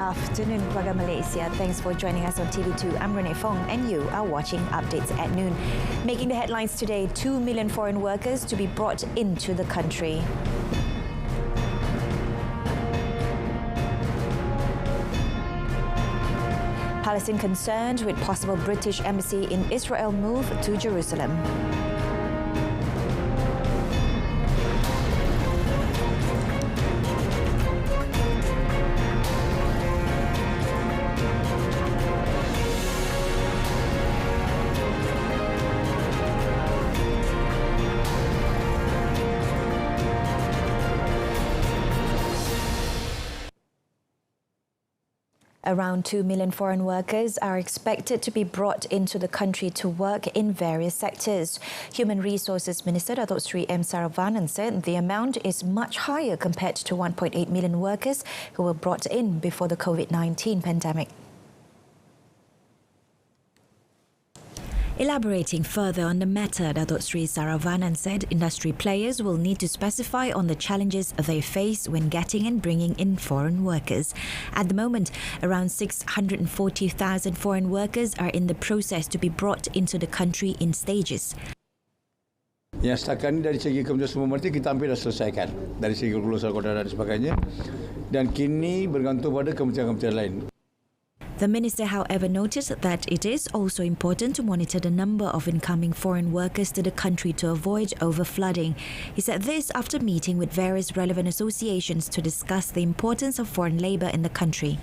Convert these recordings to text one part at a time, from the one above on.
Afternoon, Keluarga Malaysia. Thanks for joining us on TV2. I'm Renee Fong and you are watching Updates at Noon. Making the headlines today, 2 million foreign workers to be brought into the country. Palestine concerned with possible British embassy in Israel move to Jerusalem. Around 2 million foreign workers are expected to be brought into the country to work in various sectors. Human Resources Minister Datuk Seri M. Saravanan said the amount is much higher compared to 1.8 million workers who were brought in before the COVID-19 pandemic. Elaborating further on the matter, Datuk Seri Saravanan said industry players will need to specify on the challenges they face when getting and bringing in foreign workers. At the moment, around 640,000 foreign workers are in the process to be brought into the country in stages. Yang setakat ini dari segi kementerian semua merti kita hampir dah selesaikan dari segi kelulusan kota dan sebagainya, dan kini bergantung pada kementerian-kementerian lain. The minister, however, noted that it is also important to monitor the number of incoming foreign workers to the country to avoid overflooding. He said this after meeting with various relevant associations to discuss the importance of foreign labour in the country.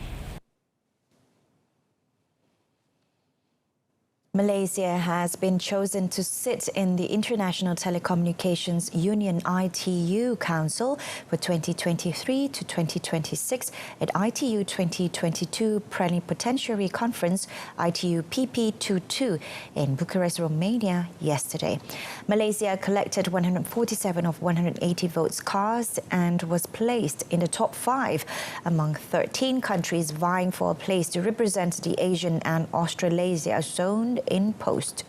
Malaysia has been chosen to sit in the International Telecommunications Union ITU Council for 2023 to 2026 at ITU 2022 Plenipotentiary Conference ITU PP22 in Bucharest, Romania yesterday. Malaysia collected 147 of 180 votes cast and was placed in the top 5 among 13 countries vying for a place to represent the Asian and Australasia zone in post.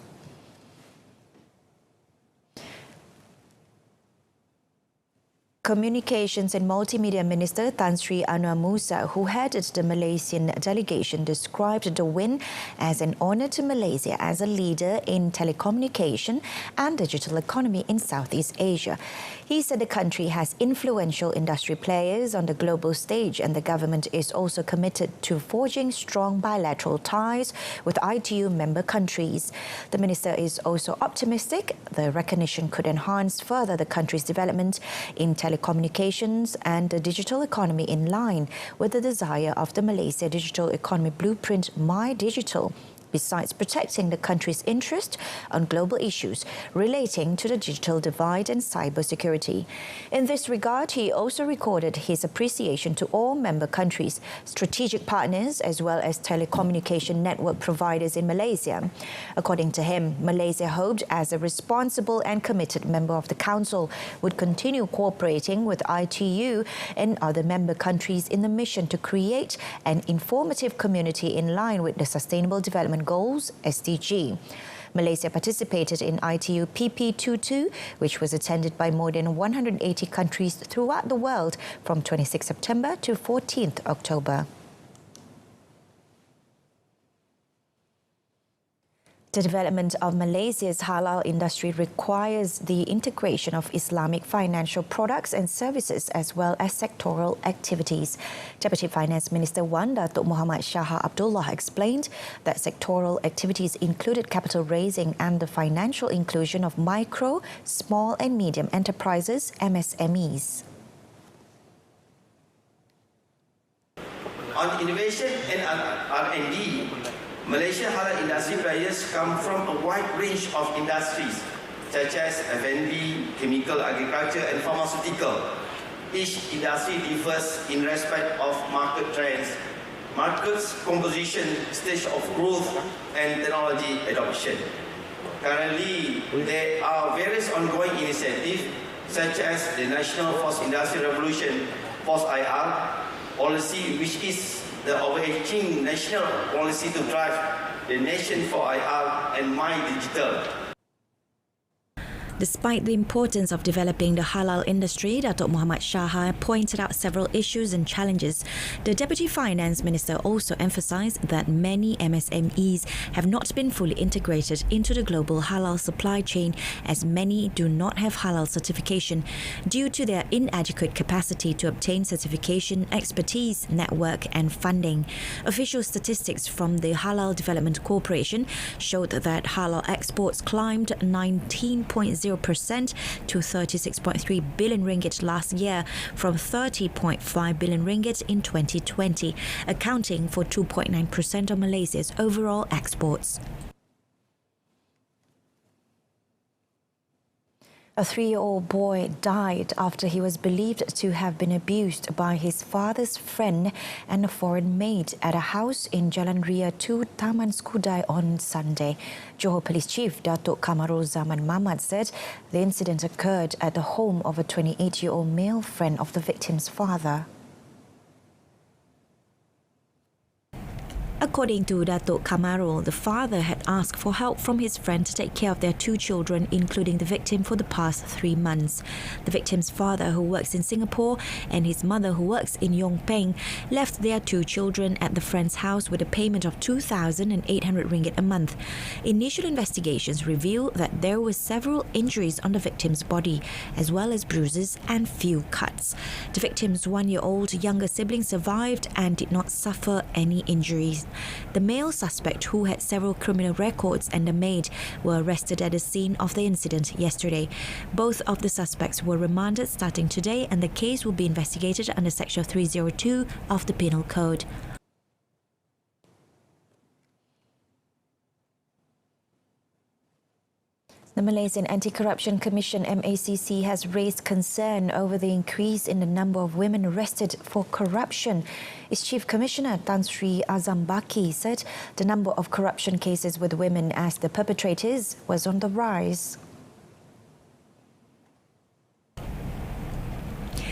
Communications and Multimedia Minister Tan Sri Anwar Musa, who headed the Malaysian delegation, described the win as an honour to Malaysia as a leader in telecommunication and digital economy in Southeast Asia. He said the country has influential industry players on the global stage and the government is also committed to forging strong bilateral ties with ITU member countries. The minister is also optimistic the recognition could enhance further the country's development in telecommunications and the digital economy in line with the desire of the Malaysia Digital Economy Blueprint My Digital, besides protecting the country's interest on global issues relating to the digital divide and cybersecurity. In this regard, he also recorded his appreciation to all member countries, strategic partners, as well as telecommunication network providers in Malaysia. According to him, Malaysia hoped, as a responsible and committed member of the Council, would continue cooperating with ITU and other member countries in the mission to create an informative community in line with the Sustainable Development Goals, SDG. Malaysia participated in ITU PP22, which was attended by more than 180 countries throughout the world from 26 September to 14th October. The development of Malaysia's halal industry requires the integration of Islamic financial products and services as well as sectoral activities. Deputy Finance Minister Wan Datuk Muhammad Shah Abdullah explained that sectoral activities included capital raising and the financial inclusion of micro, small and medium enterprises, MSMEs. On innovation and R&D, Malaysia halal industry players come from a wide range of industries such as F&B, chemical, agriculture and pharmaceutical. Each industry differs in respect of market trends, market's composition, stage of growth and technology adoption. Currently, there are various ongoing initiatives such as the National Force Industry Revolution, Force IR, policy which is the overarching national policy to drive the nation for IR and My Digital. Despite the importance of developing the halal industry, Datuk Muhammad Shahar pointed out several issues and challenges. The Deputy Finance Minister also emphasised that many MSMEs have not been fully integrated into the global halal supply chain, as many do not have halal certification due to their inadequate capacity to obtain certification, expertise, network and funding. Official statistics from the Halal Development Corporation showed that halal exports climbed 19.0% to 36.3 billion ringgit last year from 30.5 billion ringgit in 2020, accounting for 2.9% of Malaysia's overall exports. A 3-year-old boy died after he was believed to have been abused by his father's friend and a foreign maid at a house in Jalan Ria 2, Taman Skudai on Sunday. Johor Police Chief Datuk Kamarul Zaman Mahmad said the incident occurred at the home of a 28-year-old male friend of the victim's father. According to Datuk Kamarul, the father had asked for help from his friend to take care of their 2 children, including the victim, for the past 3 months. The victim's father, who works in Singapore, and his mother, who works in Yong Peng, left their 2 children at the friend's house with a payment of 2,800 ringgit a month. Initial investigations reveal that there were several injuries on the victim's body, as well as bruises and few cuts. The victim's 1-year-old younger sibling survived and did not suffer any injuries. The male suspect, who had several criminal records, and the maid were arrested at the scene of the incident yesterday. Both of the suspects were remanded starting today, and the case will be investigated under Section 302 of the Penal Code. The Malaysian Anti-Corruption Commission MACC has raised concern over the increase in the number of women arrested for corruption. Its Chief Commissioner Tan Sri Azam Baki said the number of corruption cases with women as the perpetrators was on the rise.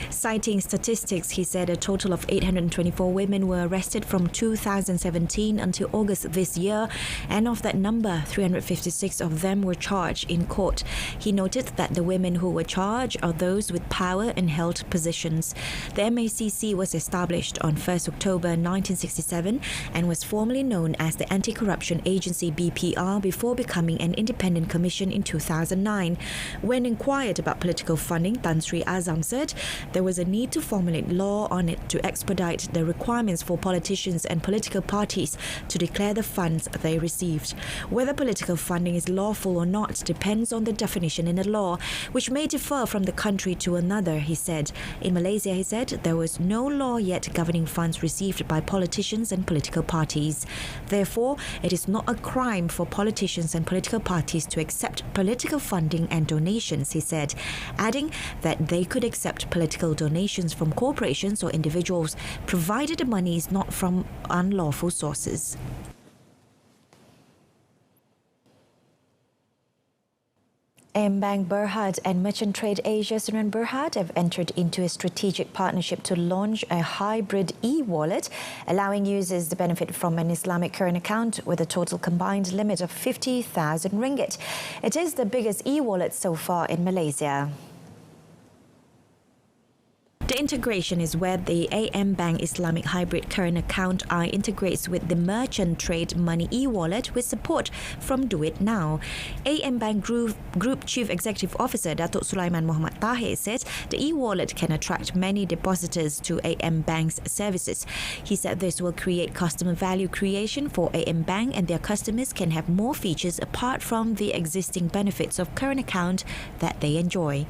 Citing statistics, he said a total of 824 women were arrested from 2017 until August this year, and of that number, 356 of them were charged in court. He noted that the women who were charged are those with power and held positions. The MACC was established on 1st October 1967 and was formerly known as the Anti-Corruption Agency BPR before becoming an independent commission in 2009. When inquired about political funding, Tan Sri Azam said there was a need to formulate law on it to expedite the requirements for politicians and political parties to declare the funds they received. Whether political funding is lawful or not depends on the definition in the law, which may differ from the country to another, he said. In Malaysia, he said, there was no law yet governing funds received by politicians and political parties. Therefore, it is not a crime for politicians and political parties to accept political funding and donations, he said, adding that they could accept political donations from corporations or individuals, provided the money is not from unlawful sources. Bank Berhad and Merchant Trade Asia Sunan Berhad have entered into a strategic partnership to launch a hybrid e-wallet, allowing users to benefit from an Islamic current account with a total combined limit of 50,000 ringgit. It is the biggest e-wallet so far in Malaysia. The integration is where the AM Bank Islamic Hybrid Current Account integrates with the Merchant Trade Money e-wallet with support from Do It Now. AM Bank Group Chief Executive Officer Datuk Sulaiman Muhammad Tahir said the e-wallet can attract many depositors to AM Bank's services. He said this will create customer value creation for AM Bank, and their customers can have more features apart from the existing benefits of current account that they enjoy.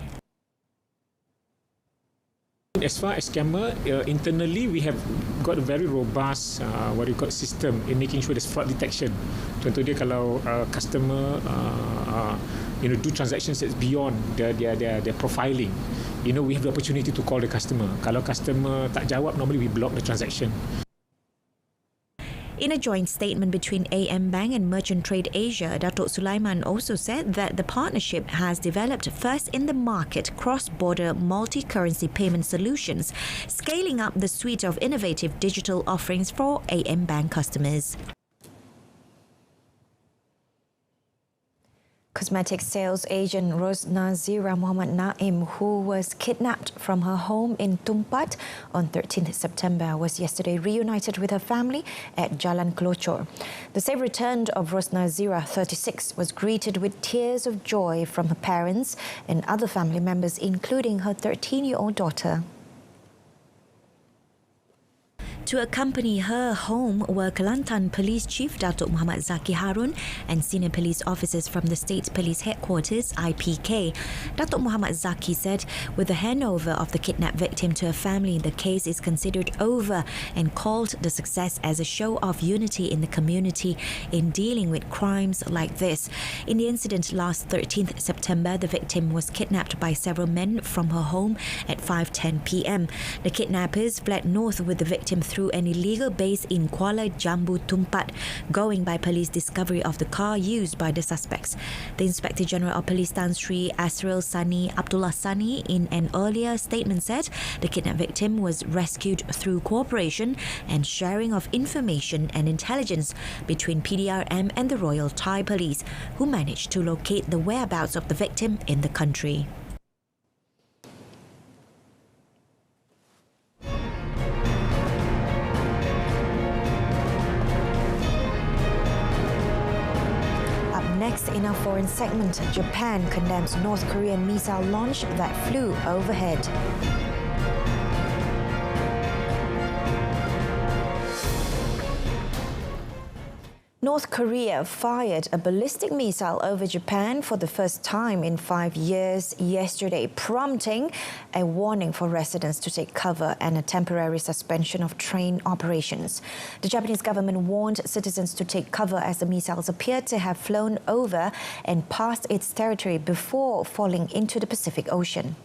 As far as scammer, internally we have got a very robust system in making sure there's fraud detection. Contoh dia kalau customer do transactions that's beyond their profiling, we have the opportunity to call the customer. Kalau customer tak jawab, normally we block the transaction. In a joint statement between AM Bank and Merchant Trade Asia, Datuk Sulaiman also said that the partnership has developed first-in-the-market cross-border multi-currency payment solutions, scaling up the suite of innovative digital offerings for AM Bank customers. Cosmetic sales agent Rosnazira Muhammad Naim, who was kidnapped from her home in Tumpat on 13th September, was yesterday reunited with her family at Jalan Kelocor. The safe return of Rosnazira, 36, was greeted with tears of joy from her parents and other family members, including her 13-year-old daughter. To accompany her home were Kelantan Police Chief Datuk Muhammad Zaki Harun and senior police officers from the State Police Headquarters, IPK. Datuk Muhammad Zaki said, with the handover of the kidnapped victim to her family, the case is considered over and called the success as a show of unity in the community in dealing with crimes like this. In the incident last 13th September, the victim was kidnapped by several men from her home at 5:10 p.m. The kidnappers fled north with the victim through an illegal base in Kuala Jambu Tumpat, going by police discovery of the car used by the suspects. The Inspector General of Police Tan Sri Asril Sani Abdullah Sani in an earlier statement said the kidnapped victim was rescued through cooperation and sharing of information and intelligence between PDRM and the Royal Thai Police, who managed to locate the whereabouts of the victim in the country. Next, in our foreign segment, Japan condemns North Korean missile launch that flew overhead. North Korea fired a ballistic missile over Japan for the first time in 5 years yesterday, prompting a warning for residents to take cover and a temporary suspension of train operations. The Japanese government warned citizens to take cover as the missiles appeared to have flown over and past its territory before falling into the Pacific Ocean.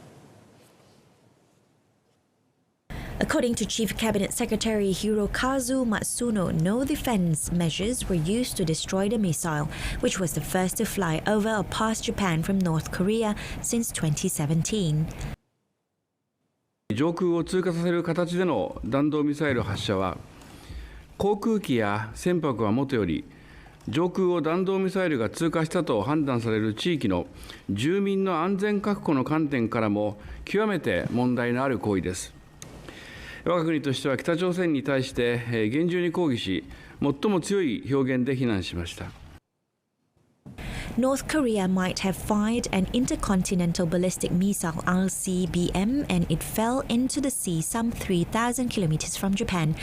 According to Chief Cabinet Secretary Hirokazu Matsuno, no defense measures were used to destroy the missile, which was the first to fly over or past Japan from North Korea since 2017. 上空を通過させる形での弾道ミサイル発射は、航空機や船舶はもとより、上空を弾道ミサイルが通過したと判断される地域の住民の安全確保の観点からも極めて問題のある行為です。我が国としては北朝鮮に対して厳重に抗議し、最も強い表現で非難しました。 North Korea might have fired an intercontinental ballistic missile ICBM and it fell into the sea some 3,000 kilometers from Japan.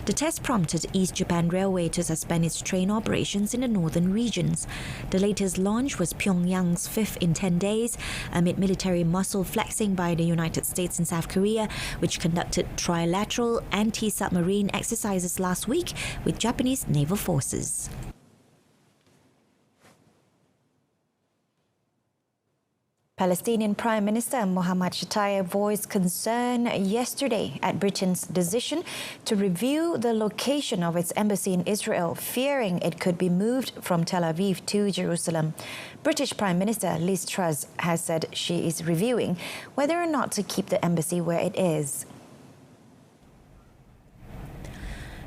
The test prompted East Japan Railway to suspend its train operations in the northern regions. The latest launch was Pyongyang's fifth in 10 days amid military muscle flexing by the United States and South Korea, which conducted trilateral anti-submarine exercises last week with Japanese naval forces. Palestinian Prime Minister Mohammad Shtayyeh voiced concern yesterday at Britain's decision to review the location of its embassy in Israel, fearing it could be moved from Tel Aviv to Jerusalem. British Prime Minister Liz Truss has said she is reviewing whether or not to keep the embassy where it is.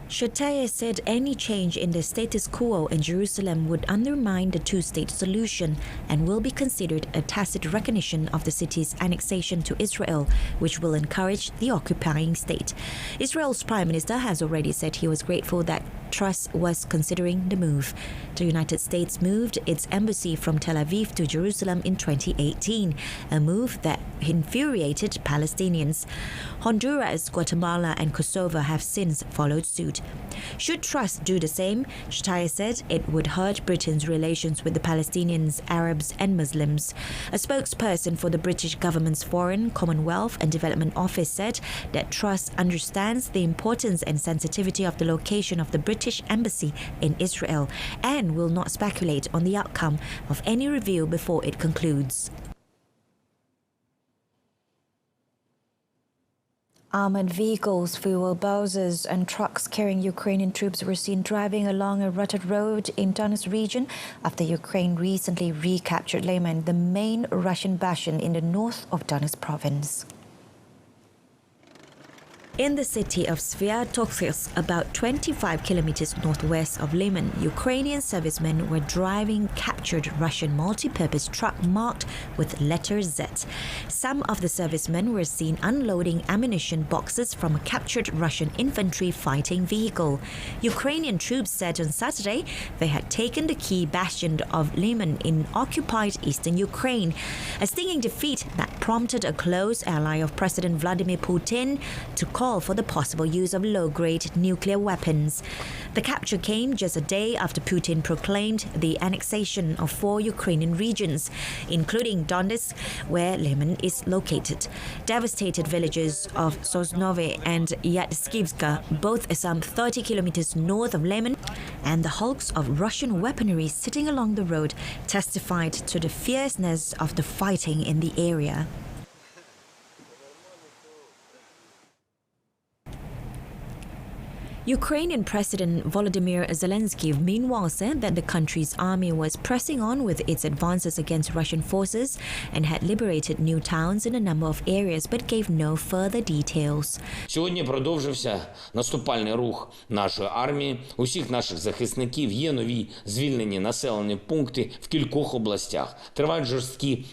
Shtayyeh said any change in the status quo in Jerusalem would undermine the two-state solution and will be considered a tacit recognition of the city's annexation to Israel, which will encourage the occupying state. Israel's Prime Minister has already said he was grateful that Truss was considering the move. The United States moved its embassy from Tel Aviv to Jerusalem in 2018, a move that infuriated Palestinians. Honduras, Guatemala and Kosovo have since followed suit. Should Truss do the same, Shtayyeh said it would hurt Britain's relations with the Palestinians, Arabs and Muslims. A spokesperson for the British government's Foreign, Commonwealth and Development Office said that Truss understands the importance and sensitivity of the location of the British embassy in Israel and will not speculate on the outcome of any review before it concludes. Armored vehicles, fuel buses and trucks carrying Ukrainian troops were seen driving along a rutted road in Donetsk region after Ukraine recently recaptured Lyman, the main Russian bastion in the north of Donetsk province. In the city of Sviatogorsk, about 25 kilometers northwest of Liman, Ukrainian servicemen were driving captured Russian multi-purpose truck marked with letter Z. Some of the servicemen were seen unloading ammunition boxes from a captured Russian infantry fighting vehicle. Ukrainian troops said on Saturday they had taken the key bastion of Liman in occupied eastern Ukraine, a stinging defeat that prompted a close ally of President Vladimir Putin to call for the possible use of low-grade nuclear weapons. The capture came just a day after Putin proclaimed the annexation of 4 Ukrainian regions, including Donetsk, where Liman is located. Devastated villages of Sosnovo and Yatskivka, both some 30 kilometers north of Liman, and the hulks of Russian weaponry sitting along the road testified to the fierceness of the fighting in the area. Ukrainian President Volodymyr Zelensky meanwhile said that the country's army was pressing on with its advances against Russian forces and had liberated new towns in a number of areas but gave no further details. Сьогодні продовжився наступальний рух нашої армії, усіх наших захисників, є нові звільнені населені пункти в кількох областях. Тривають жорсткі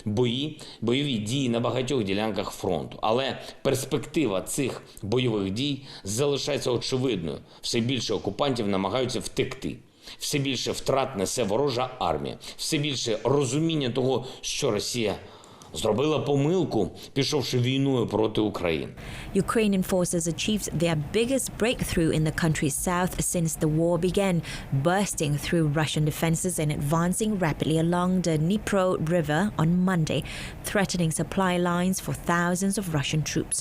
бойові дії на багатьох ділянках фронту. Але перспектива цих бойових дій залишається очевидною. Все більше окупантів намагаються втекти. Все більше втрат несе ворожа армія. Все більше розуміння того, що Росія зробила помилку, пішовши війною проти України. Ukrainian forces achieved their biggest breakthrough in the country's south since the war began, bursting through Russian defenses and advancing rapidly along the Dnipro River on Monday, threatening supply lines for thousands of Russian troops.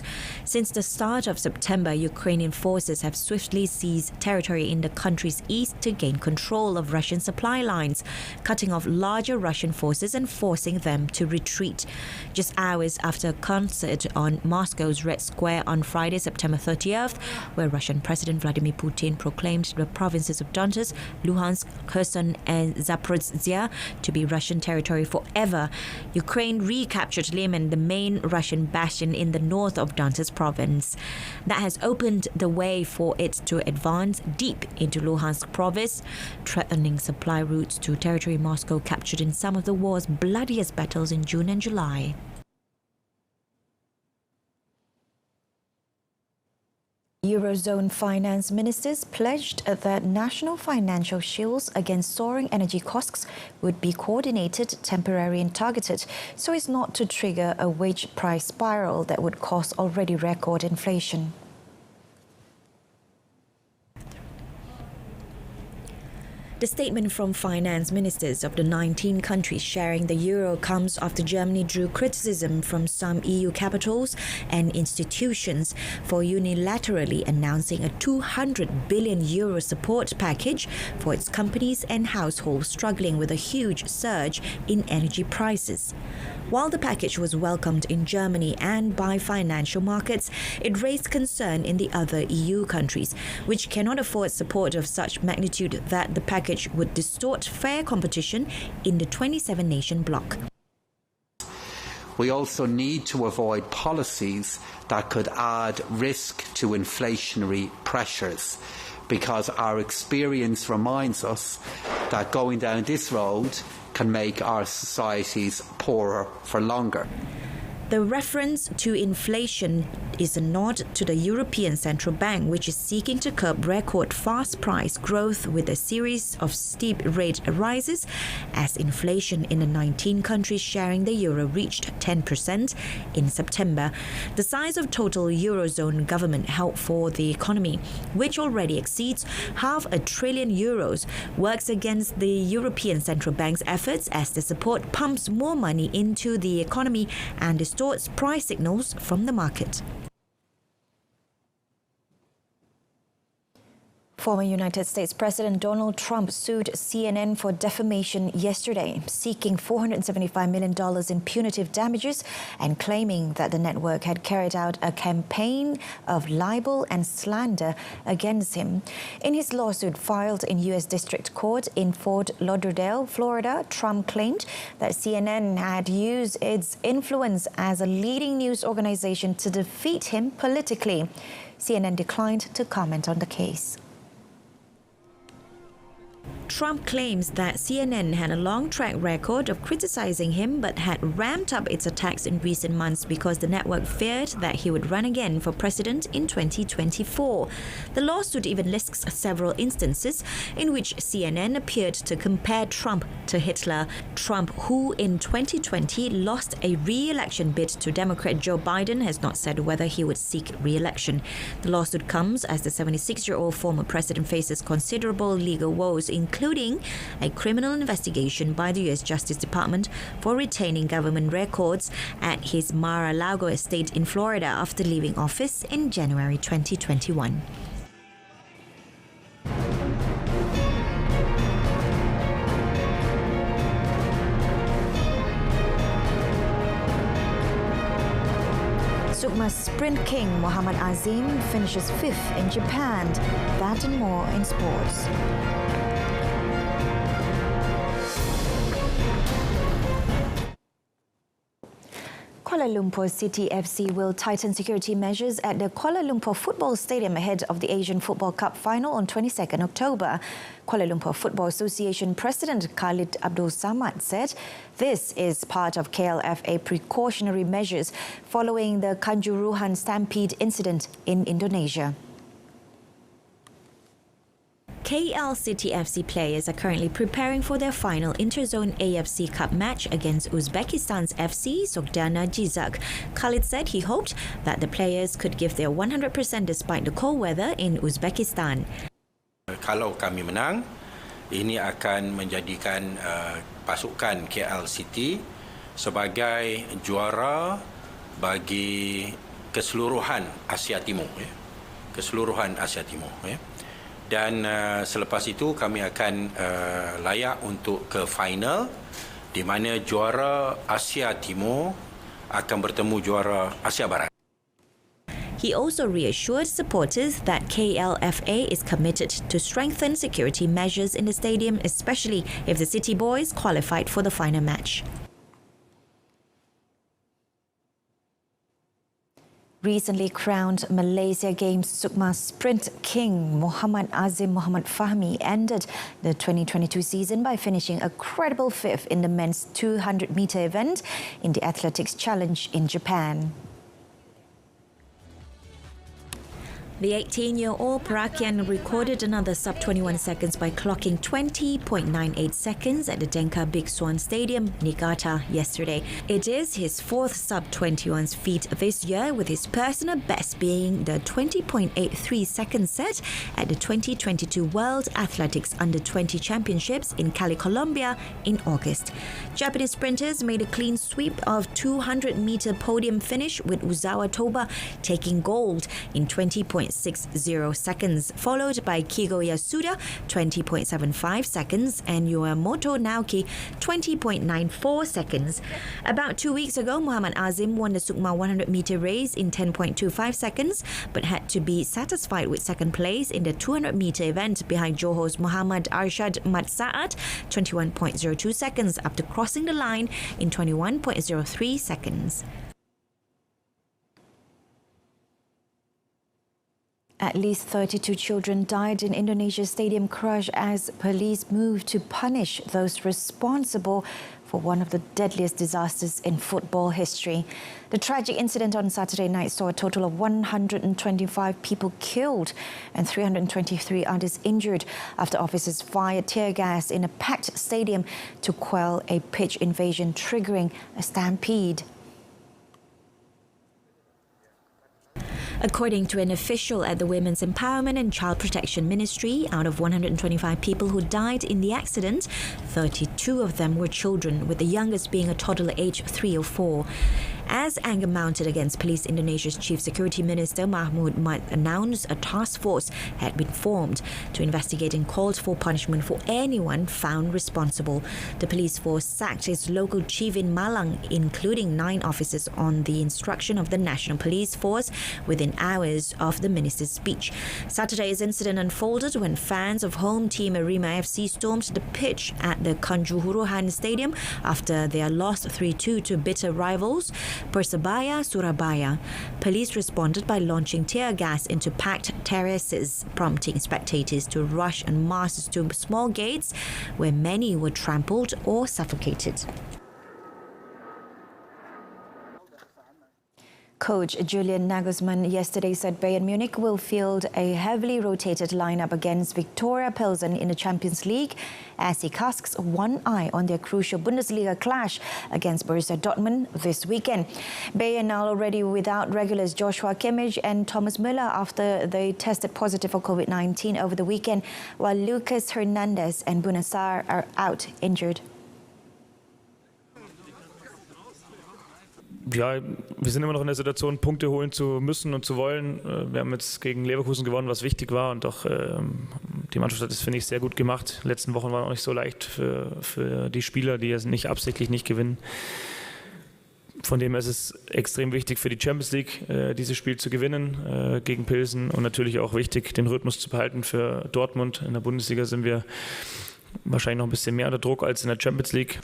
Since the start of September, Ukrainian forces have swiftly seized territory in the country's east to gain control of Russian supply lines, cutting off larger Russian forces and forcing them to retreat. Just hours after a concert on Moscow's Red Square on Friday, September 30th, where Russian President Vladimir Putin proclaimed the provinces of Donetsk, Luhansk, Kherson and Zaporizhzhia to be Russian territory forever, Ukraine recaptured Liman, the main Russian bastion in the north of Donetsk province. That has opened the way for it to advance deep into Luhansk province, threatening supply routes to territory Moscow captured in some of the war's bloodiest battles in June and July. Eurozone finance ministers pledged that national financial shields against soaring energy costs would be coordinated, temporary and targeted so as not to trigger a wage price spiral that would cause already record inflation. The statement from finance ministers of the 19 countries sharing the euro comes after Germany drew criticism from some EU capitals and institutions for unilaterally announcing a 200 billion euro support package for its companies and households struggling with a huge surge in energy prices. While the package was welcomed in Germany and by financial markets, it raised concern in the other EU countries, which cannot afford support of such magnitude that the package would distort fair competition in the 27-nation bloc. We also need to avoid policies that could add risk to inflationary pressures, because our experience reminds us that going down this road can make our societies poorer for longer. The reference to inflation is a nod to the European Central Bank, which is seeking to curb record fast price growth with a series of steep rate rises as inflation in the 19 countries sharing the euro reached 10% in September. The size of total Eurozone government help for the economy, which already exceeds €500 billion, works against the European Central Bank's efforts as the support pumps more money into the economy and distorts price signals from the market. Former United States President Donald Trump sued CNN for defamation yesterday, seeking $475 million in punitive damages and claiming that the network had carried out a campaign of libel and slander against him. In his lawsuit filed in U.S. District Court in Fort Lauderdale, Florida, Trump claimed that CNN had used its influence as a leading news organization to defeat him politically. CNN declined to comment on the case. Trump claims that CNN had a long track record of criticizing him but had ramped up its attacks in recent months because the network feared that he would run again for president in 2024. The lawsuit even lists several instances in which CNN appeared to compare Trump to Hitler. Trump, who in 2020 lost a re-election bid to Democrat Joe Biden, has not said whether he would seek re-election. The lawsuit comes as the 76-year-old former president faces considerable legal woes, including a criminal investigation by the U.S. Justice Department for retaining government records at his Mar-a-Lago estate in Florida after leaving office in January 2021. Sukma sprint king Muhammad Azim finishes 5th in Japan. That and more in sports. Kuala Lumpur City FC will tighten security measures at the Kuala Lumpur Football Stadium ahead of the Asian Football Cup final on 22nd October. Kuala Lumpur Football Association President Khalid Abdul Samad said this is part of KLFA precautionary measures following the Kanjuruhan Stampede incident in Indonesia. KL City FC players are currently preparing for their final Interzone AFC Cup match against Uzbekistan's FC Sogdiana Jizak. Khalid said he hoped that the players could give their 100% despite the cold weather in Uzbekistan. Kalau kami menang, ini akan menjadikan pasukan KL City sebagai juara bagi keseluruhan Asia Timur. Keseluruhan Asia Timur. Dan selepas itu kami akan layak untuk ke final di mana juara Asia Timur akan bertemu juara Asia Barat. He also reassured supporters that KLFA is committed to strengthen security measures in the stadium, especially if the City Boys qualified for the final match. Recently crowned Malaysia Games Sukma Sprint King Muhammad Azim Muhammad Fahmi ended the 2022 season by finishing a credible 5th in the men's 200-meter event in the Athletics Challenge in Japan. The 18-year-old Perakian recorded another sub-21 seconds by clocking 20.98 seconds at the Denka Big Swan Stadium, Niigata, yesterday. It is his 4th sub-21 feat this year, with his personal best being the 20.83 second set at the 2022 World Athletics Under-20 Championships in Cali, Colombia in August. Japanese sprinters made a clean sweep of 200-meter podium finish, with Uzawa Toba taking gold in 20.60 seconds, followed by Kigo Yasuda 20.75 seconds and Yoamoto Naoki 20.94 seconds. About 2 weeks ago, Muhammad Azim won the Sukma 100-meter race in 10.25 seconds, but had to be satisfied with second place in the 200-meter event behind Johor's Muhammad Arshad Matsaat 21.02 seconds after crossing the line in 21.03 seconds. At least 32 children died in Indonesia's stadium crash as police moved to punish those responsible for one of the deadliest disasters in football history. The tragic incident on Saturday night saw a total of 125 people killed and 323 others injured after officers fired tear gas in a packed stadium to quell a pitch invasion, triggering a stampede. According to an official at the Women's Empowerment and Child Protection Ministry, out of 125 people who died in the accident, 32 of them were children, with the youngest being a toddler aged 3 or 4. As anger mounted against police, Indonesia's Chief Security Minister Mahmud Mat announced a task force had been formed to investigate and called for punishment for anyone found responsible. The police force sacked its local chief in Malang, including 9 officers, on the instruction of the National Police Force within hours of the minister's speech. Saturday's incident unfolded when fans of home team Terima FC stormed the pitch at the Kanjuruhan Stadium after their loss 3-2 to bitter rivals. Persebaya, Surabaya. Police responded by launching tear gas into packed terraces, prompting spectators to rush en masse to small gates where many were trampled or suffocated. Coach Julian Nagelsmann yesterday said Bayern Munich will field a heavily rotated lineup against Viktoria Pilsen in the Champions League as he casts one eye on their crucial Bundesliga clash against Borussia Dortmund this weekend. Bayern are already without regulars Joshua Kimmich and Thomas Müller after they tested positive for COVID-19 over the weekend, while Lucas Hernandez and Bouna Sarr are out injured. Ja, wir sind immer noch in der Situation, Punkte holen zu müssen und zu wollen. Wir haben jetzt gegen Leverkusen gewonnen, was wichtig war, und auch die Mannschaft hat das, finde ich, sehr gut gemacht. Die letzten Wochen waren auch nicht so leicht für die Spieler, die jetzt nicht absichtlich nicht gewinnen. Von dem her ist es extrem wichtig für die Champions League, dieses Spiel zu gewinnen gegen Pilsen, und natürlich auch wichtig, den Rhythmus zu behalten für Dortmund. In der Bundesliga sind wir wahrscheinlich noch ein bisschen mehr unter Druck als in der Champions League.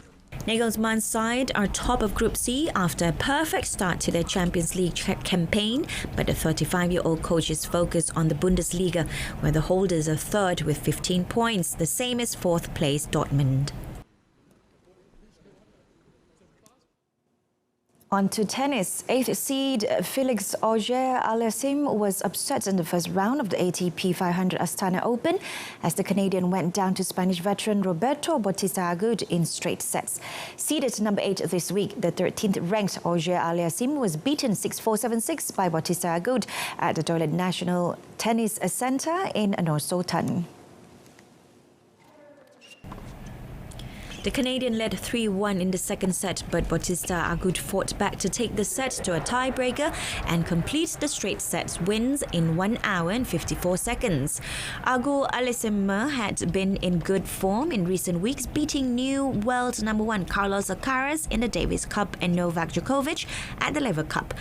Nagelsmann's side are top of Group C after a perfect start to their Champions League campaign, but the 35-year-old coach is focused on the Bundesliga, where the holders are third with 15 points, the same as fourth place Dortmund. On to tennis. 8th seed Felix Auger-Aliassime was upset in the first round of the ATP 500 Astana Open as the Canadian went down to Spanish veteran Roberto Bautista Agut in straight sets. Seeded number 8 this week, the 13th-ranked Auger-Aliassime was beaten 6-4, 7-6 by Bautista Agut at the Doyle National Tennis Centre in Nur Sultan. The Canadian led 3-1 in the second set, but Bautista Agut fought back to take the set to a tiebreaker and complete the straight sets wins in 1 hour and 54 seconds. Auger-Aliassime had been in good form in recent weeks, beating new world number 1 Carlos Alcaraz in the Davis Cup and Novak Djokovic at the Lever Cup.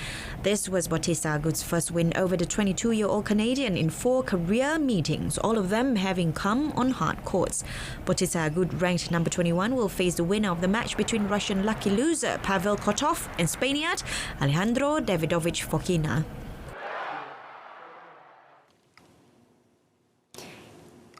This was Bautista Agut's first win over the 22-year-old Canadian in 4 career meetings, all of them having come on hard courts. Bautista Agut, ranked number 21, will face the winner of the match between Russian lucky loser Pavel Kotov and Spaniard Alejandro Davidovich Fokina.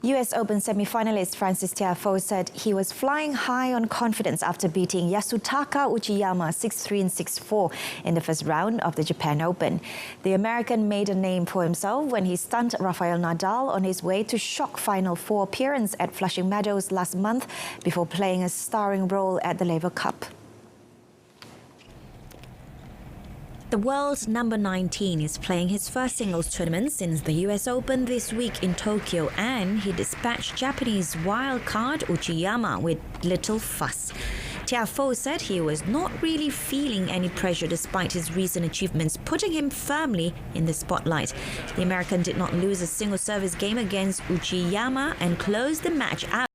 US Open semi-finalist Francis Tiafoe said he was flying high on confidence after beating Yasutaka Uchiyama 6-3 and 6-4 in the first round of the Japan Open. The American made a name for himself when he stunned Rafael Nadal on his way to shock Final Four appearance at Flushing Meadows last month before playing a starring role at the Lever Cup. The world's number 19 is playing his first singles tournament since the US Open this week in Tokyo, and he dispatched Japanese wildcard Uchiyama with little fuss. Tiafoe said he was not really feeling any pressure despite his recent achievements, putting him firmly in the spotlight. The American did not lose a single service game against Uchiyama and closed the match out